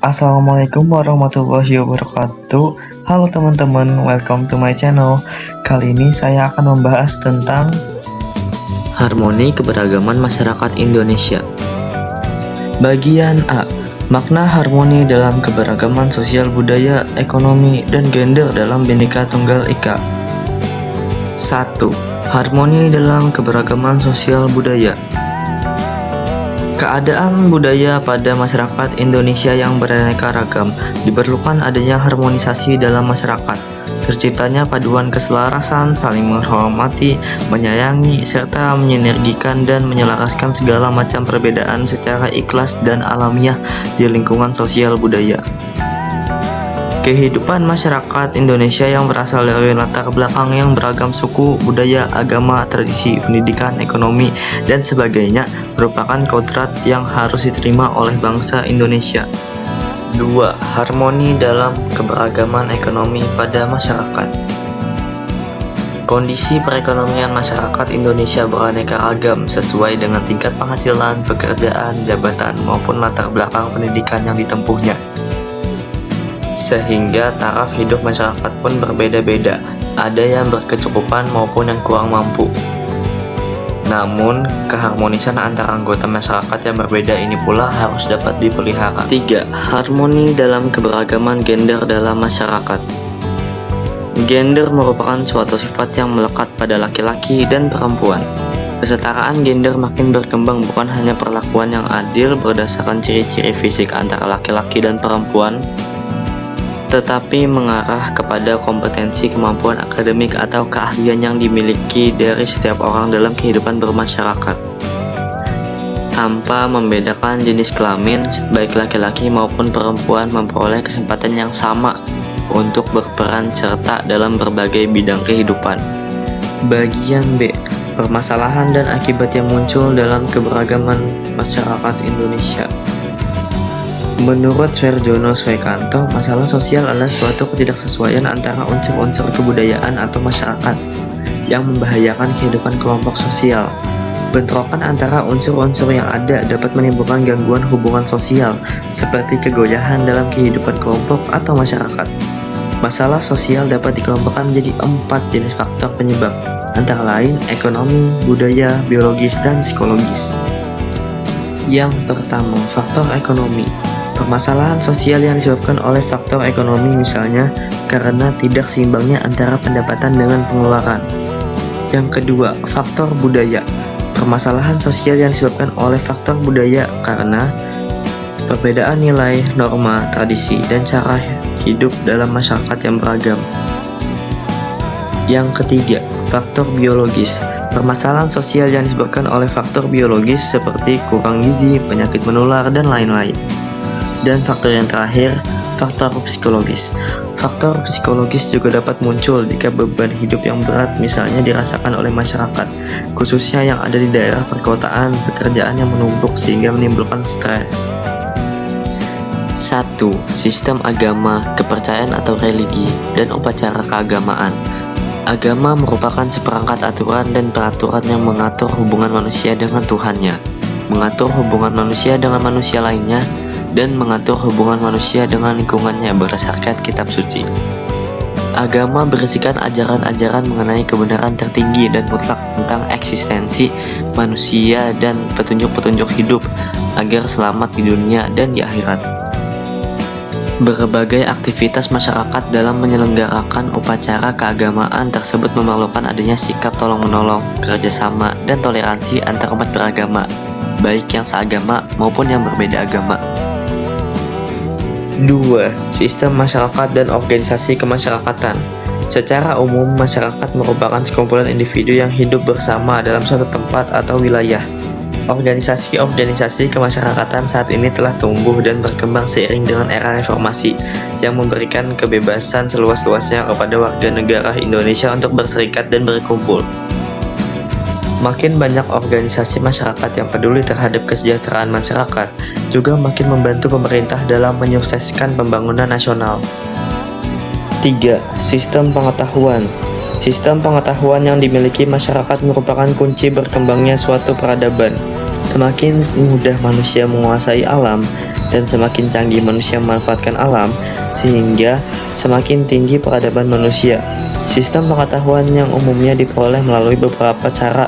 Assalamualaikum warahmatullahi wabarakatuh. Halo teman-teman, welcome to my channel. Kali ini saya akan membahas tentang Harmoni keberagaman masyarakat Indonesia. bagian A. Makna harmoni dalam keberagaman sosial budaya, ekonomi, dan gender dalam Bhinneka Tunggal Ika. 1. Harmoni dalam keberagaman sosial budaya. Keadaan budaya pada masyarakat Indonesia yang beraneka ragam diperlukan adanya harmonisasi dalam masyarakat. Terciptanya paduan keselarasan, saling menghormati, menyayangi, serta menyinergikan dan menyelaraskan segala macam perbedaan secara ikhlas dan alamiah di lingkungan sosial budaya. Kehidupan masyarakat Indonesia yang berasal dari latar belakang yang beragam suku, budaya, agama, tradisi, pendidikan, ekonomi, dan sebagainya merupakan kodrat yang harus diterima oleh bangsa Indonesia. 2. Harmoni dalam keberagaman ekonomi pada masyarakat. Kondisi perekonomian masyarakat Indonesia beraneka ragam sesuai dengan tingkat penghasilan, pekerjaan, jabatan, maupun latar belakang pendidikan yang ditempuhnya. Sehingga taraf hidup masyarakat pun berbeda-beda, ada yang berkecukupan maupun yang kurang mampu. Namun, keharmonisan antara anggota masyarakat yang berbeda ini pula harus dapat dipelihara. 3. Harmoni dalam keberagaman gender dalam masyarakat. Gender merupakan suatu sifat yang melekat pada laki-laki dan perempuan. Kesetaraan gender makin berkembang bukan hanya perlakuan yang adil berdasarkan ciri-ciri fisik antara laki-laki dan perempuan, tetapi mengarah kepada kompetensi, kemampuan akademik, atau keahlian yang dimiliki dari setiap orang dalam kehidupan bermasyarakat, tanpa membedakan jenis kelamin, baik laki-laki maupun perempuan memperoleh kesempatan yang sama untuk berperan serta dalam berbagai bidang kehidupan. Bagian B. Permasalahan dan akibat yang muncul dalam keberagaman masyarakat Indonesia. Menurut Swerjono Swekanto, masalah sosial adalah suatu ketidaksesuaian antara unsur-unsur kebudayaan atau masyarakat yang membahayakan kehidupan kelompok sosial. Bentrokan antara unsur-unsur yang ada dapat menimbulkan gangguan hubungan sosial, seperti kegoyahan dalam kehidupan kelompok atau masyarakat. Masalah sosial dapat dikelompokkan menjadi 4 jenis faktor penyebab, antara lain ekonomi, budaya, biologis, dan psikologis. Yang pertama, faktor ekonomi. Permasalahan sosial yang disebabkan oleh faktor ekonomi, misalnya karena tidak seimbangnya antara pendapatan dengan pengeluaran. Yang kedua, faktor budaya. Permasalahan sosial yang disebabkan oleh faktor budaya karena perbedaan nilai, norma, tradisi, dan cara hidup dalam masyarakat yang beragam. Yang ketiga, faktor biologis. Permasalahan sosial yang disebabkan oleh faktor biologis seperti kurang gizi, penyakit menular, dan lain-lain. Dan faktor yang terakhir, faktor psikologis. Faktor psikologis juga dapat muncul jika beban hidup yang berat misalnya dirasakan oleh masyarakat, khususnya yang ada di daerah perkotaan, pekerjaan yang menumpuk sehingga menimbulkan stres. 1. Sistem agama, kepercayaan atau religi, dan upacara keagamaan. Agama merupakan seperangkat aturan dan peraturan yang mengatur hubungan manusia dengan Tuhannya, mengatur hubungan manusia dengan manusia lainnya, dan mengatur hubungan manusia dengan lingkungannya berdasarkan kitab suci. Agama berisikan ajaran-ajaran mengenai kebenaran tertinggi dan mutlak tentang eksistensi manusia dan petunjuk-petunjuk hidup agar selamat di dunia dan di akhirat. Berbagai aktivitas masyarakat dalam menyelenggarakan upacara keagamaan tersebut memerlukan adanya sikap tolong-menolong, kerjasama, dan toleransi antar umat beragama, baik yang seagama maupun yang berbeda agama. 2. Sistem masyarakat dan organisasi kemasyarakatan. Secara umum, masyarakat merupakan sekumpulan individu yang hidup bersama dalam suatu tempat atau wilayah. Organisasi-organisasi kemasyarakatan saat ini telah tumbuh dan berkembang seiring dengan era reformasi yang memberikan kebebasan seluas-luasnya kepada warga negara Indonesia untuk berserikat dan berkumpul. Makin banyak organisasi masyarakat yang peduli terhadap kesejahteraan masyarakat juga makin membantu pemerintah dalam menyukseskan pembangunan nasional. 3. Sistem pengetahuan. Sistem pengetahuan yang dimiliki masyarakat merupakan kunci berkembangnya suatu peradaban. Semakin mudah manusia menguasai alam, dan semakin canggih manusia memanfaatkan alam, sehingga semakin tinggi peradaban manusia. Sistem pengetahuan yang umumnya diperoleh melalui beberapa cara,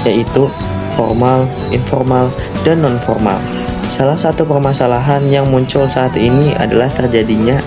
yaitu formal, informal, dan non-formal. Salah satu permasalahan yang muncul saat ini adalah terjadinya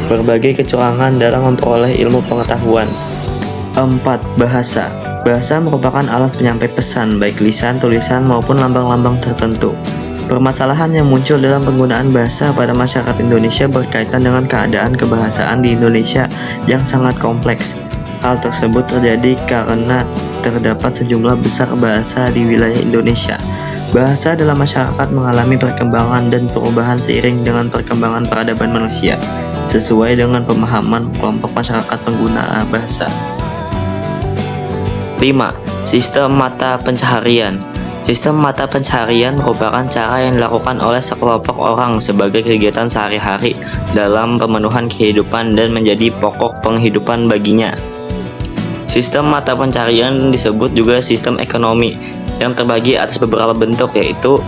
berbagai kecurangan dalam memperoleh ilmu pengetahuan. 4. Bahasa. Bahasa merupakan alat penyampai pesan, baik lisan, tulisan, maupun lambang-lambang tertentu. Permasalahan yang muncul dalam penggunaan bahasa pada masyarakat Indonesia berkaitan dengan keadaan kebahasaan di Indonesia yang sangat kompleks. Hal tersebut terjadi karena terdapat sejumlah besar bahasa di wilayah Indonesia. Bahasa dalam masyarakat mengalami perkembangan dan perubahan seiring dengan perkembangan peradaban manusia, sesuai dengan pemahaman kelompok masyarakat pengguna bahasa. 5. Sistem mata pencaharian. Sistem mata pencaharian merupakan cara yang dilakukan oleh sekelompok orang sebagai kegiatan sehari-hari dalam pemenuhan kehidupan dan menjadi pokok penghidupan baginya. Sistem mata pencaharian disebut juga sistem ekonomi yang terbagi atas beberapa bentuk, yaitu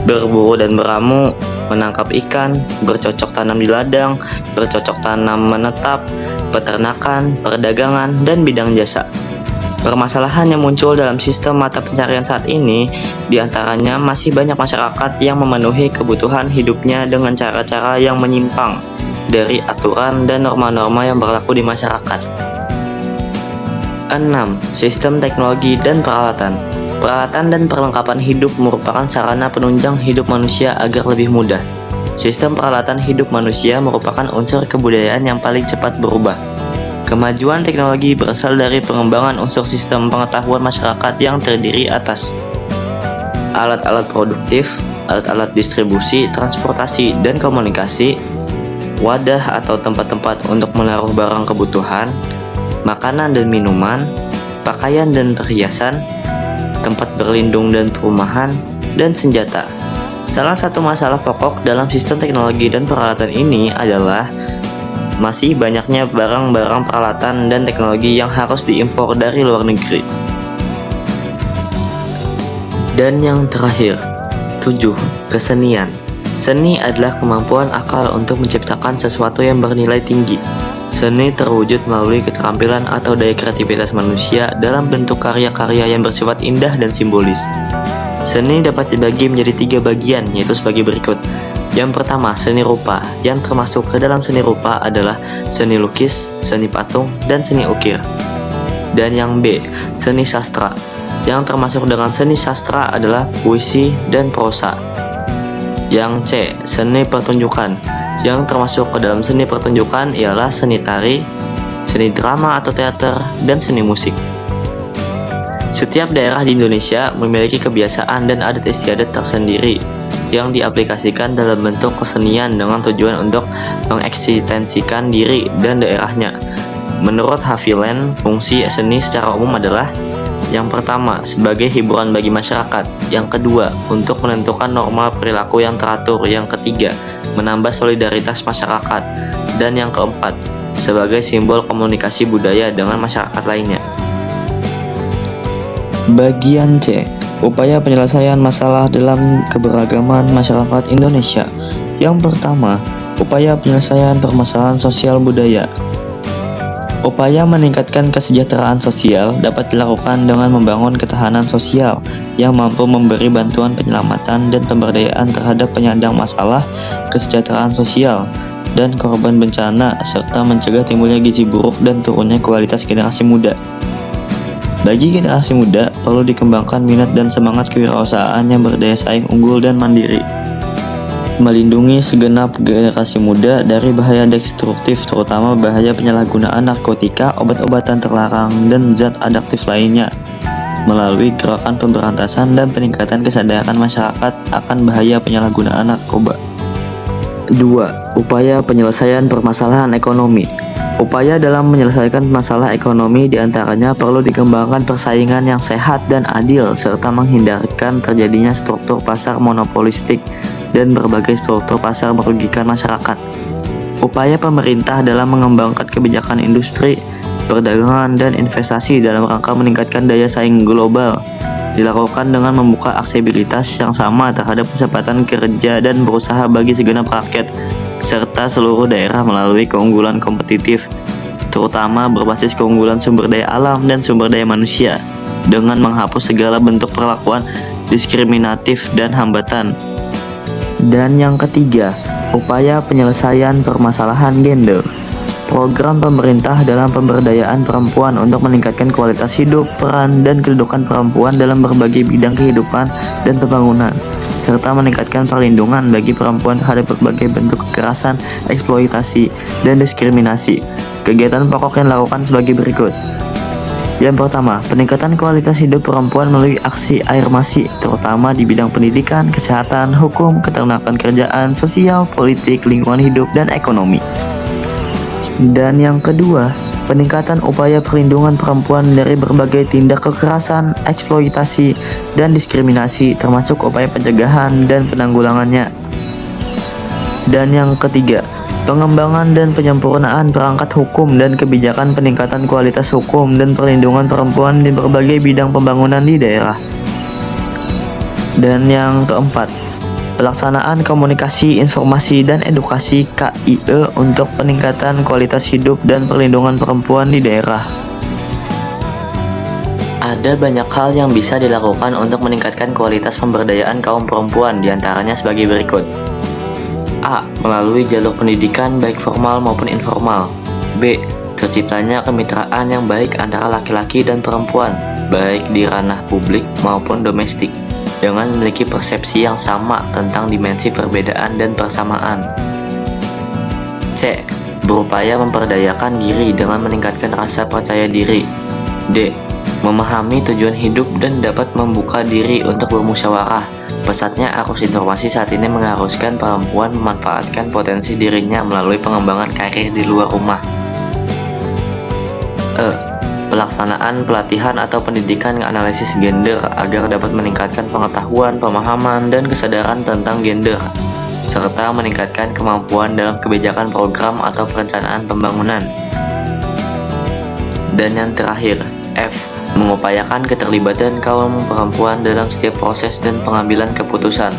berburu dan beramu, menangkap ikan, bercocok tanam di ladang, bercocok tanam menetap, peternakan, perdagangan, dan bidang jasa. Permasalahan yang muncul dalam sistem mata pencaharian saat ini diantaranya masih banyak masyarakat yang memenuhi kebutuhan hidupnya dengan cara-cara yang menyimpang dari aturan dan norma-norma yang berlaku di masyarakat. 6. Sistem teknologi dan peralatan. Peralatan dan perlengkapan hidup merupakan sarana penunjang hidup manusia agar lebih mudah. Sistem peralatan hidup manusia merupakan unsur kebudayaan yang paling cepat berubah. Kemajuan teknologi berasal dari pengembangan unsur sistem pengetahuan masyarakat yang terdiri atas alat-alat produktif, alat-alat distribusi, transportasi, dan komunikasi, wadah atau tempat-tempat untuk menaruh barang kebutuhan, makanan dan minuman, pakaian dan perhiasan, tempat berlindung dan perumahan, dan senjata. Salah satu masalah pokok dalam sistem teknologi dan peralatan ini adalah masih banyaknya barang-barang peralatan dan teknologi yang harus diimpor dari luar negeri. Dan yang terakhir, 7. Kesenian. Seni adalah kemampuan akal untuk menciptakan sesuatu yang bernilai tinggi. Seni terwujud melalui keterampilan atau daya kreativitas manusia dalam bentuk karya-karya yang bersifat indah dan simbolis. Seni dapat dibagi menjadi 3 bagian, yaitu sebagai berikut. Yang pertama, seni rupa. Yang termasuk ke dalam seni rupa adalah seni lukis, seni patung, dan seni ukir. Dan yang B, seni sastra. Yang termasuk dengan seni sastra adalah puisi dan prosa. Yang C, seni pertunjukan. Yang termasuk ke dalam seni pertunjukan ialah seni tari, seni drama atau teater, dan seni musik. Setiap daerah di Indonesia memiliki kebiasaan dan adat istiadat tersendiri yang diaplikasikan dalam bentuk kesenian dengan tujuan untuk mengeksistensikan diri dan daerahnya. Menurut Haviland, fungsi seni secara umum adalah: yang pertama, sebagai hiburan bagi masyarakat; yang kedua, untuk menentukan norma perilaku yang teratur; yang ketiga, menambah solidaritas masyarakat; dan yang keempat, sebagai simbol komunikasi budaya dengan masyarakat lainnya. Bagian C, upaya penyelesaian masalah dalam keberagaman masyarakat Indonesia. Yang pertama, upaya penyelesaian permasalahan sosial budaya. Upaya meningkatkan kesejahteraan sosial dapat dilakukan dengan membangun ketahanan sosial yang mampu memberi bantuan penyelamatan dan pemberdayaan terhadap penyandang masalah kesejahteraan sosial dan korban bencana, serta mencegah timbulnya gizi buruk dan turunnya kualitas generasi muda. Bagi generasi muda, perlu dikembangkan minat dan semangat kewirausahaan yang berdaya saing unggul dan mandiri. Melindungi segenap generasi muda dari bahaya destruktif, terutama bahaya penyalahgunaan narkotika, obat-obatan terlarang, dan zat adiktif lainnya, melalui gerakan pemberantasan dan peningkatan kesadaran masyarakat akan bahaya penyalahgunaan narkoba. 2. Upaya penyelesaian permasalahan ekonomi. Upaya dalam menyelesaikan masalah ekonomi diantaranya perlu dikembangkan persaingan yang sehat dan adil, serta menghindarkan terjadinya struktur pasar monopolistik dan berbagai struktur pasar merugikan masyarakat. Upaya pemerintah dalam mengembangkan kebijakan industri, perdagangan, dan investasi dalam rangka meningkatkan daya saing global dilakukan dengan membuka aksesibilitas yang sama terhadap kesempatan kerja dan berusaha bagi segenap rakyat serta seluruh daerah melalui keunggulan kompetitif, terutama berbasis keunggulan sumber daya alam dan sumber daya manusia, dengan menghapus segala bentuk perlakuan diskriminatif dan hambatan. Dan yang ketiga, upaya penyelesaian permasalahan gender. Program pemerintah dalam pemberdayaan perempuan untuk meningkatkan kualitas hidup, peran, dan kedudukan perempuan dalam berbagai bidang kehidupan dan pembangunan, serta meningkatkan perlindungan bagi perempuan terhadap berbagai bentuk kekerasan, eksploitasi, dan diskriminasi. Kegiatan pokok yang dilakukan sebagai berikut. Yang pertama, peningkatan kualitas hidup perempuan melalui aksi afirmasi, terutama di bidang pendidikan, kesehatan, hukum, ketenaga kerjaan, sosial, politik, lingkungan hidup, dan ekonomi. Dan yang kedua, peningkatan upaya perlindungan perempuan dari berbagai tindak kekerasan, eksploitasi, dan diskriminasi, termasuk upaya pencegahan dan penanggulangannya. Dan yang ketiga, pengembangan dan penyempurnaan perangkat hukum dan kebijakan peningkatan kualitas hukum dan perlindungan perempuan di berbagai bidang pembangunan di daerah. Dan yang keempat, pelaksanaan komunikasi, informasi, dan edukasi KIE untuk peningkatan kualitas hidup dan perlindungan perempuan di daerah. Ada banyak hal yang bisa dilakukan untuk meningkatkan kualitas pemberdayaan kaum perempuan, diantaranya sebagai berikut. A. Melalui jalur pendidikan baik formal maupun informal. B. Terciptanya kemitraan yang baik antara laki-laki dan perempuan, baik di ranah publik maupun domestik, dengan memiliki persepsi yang sama tentang dimensi perbedaan dan persamaan. C. Berupaya memperdayakan diri dengan meningkatkan rasa percaya diri. D. Memahami tujuan hidup dan dapat membuka diri untuk bermusyawarah. Pesatnya arus informasi saat ini mengharuskan perempuan memanfaatkan potensi dirinya melalui pengembangan karir di luar rumah. E. Pelaksanaan pelatihan atau pendidikan analisis gender agar dapat meningkatkan pengetahuan, pemahaman, dan kesadaran tentang gender, serta meningkatkan kemampuan dalam kebijakan program atau perencanaan pembangunan. Dan yang terakhir, F. Mengupayakan keterlibatan kaum perempuan dalam setiap proses dan pengambilan keputusan.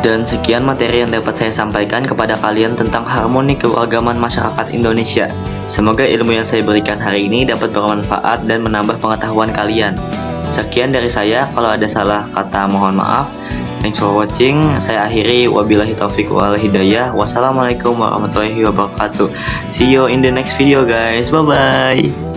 Dan sekian materi yang dapat saya sampaikan kepada kalian tentang harmoni keberagaman masyarakat Indonesia. Semoga ilmu yang saya berikan hari ini dapat bermanfaat dan menambah pengetahuan kalian. Sekian dari saya, kalau ada salah kata mohon maaf. Thanks for watching. Saya akhiri, wabillahi taufiq wal hidayah. Wassalamualaikum warahmatullahi wabarakatuh. See you in the next video guys. Bye bye.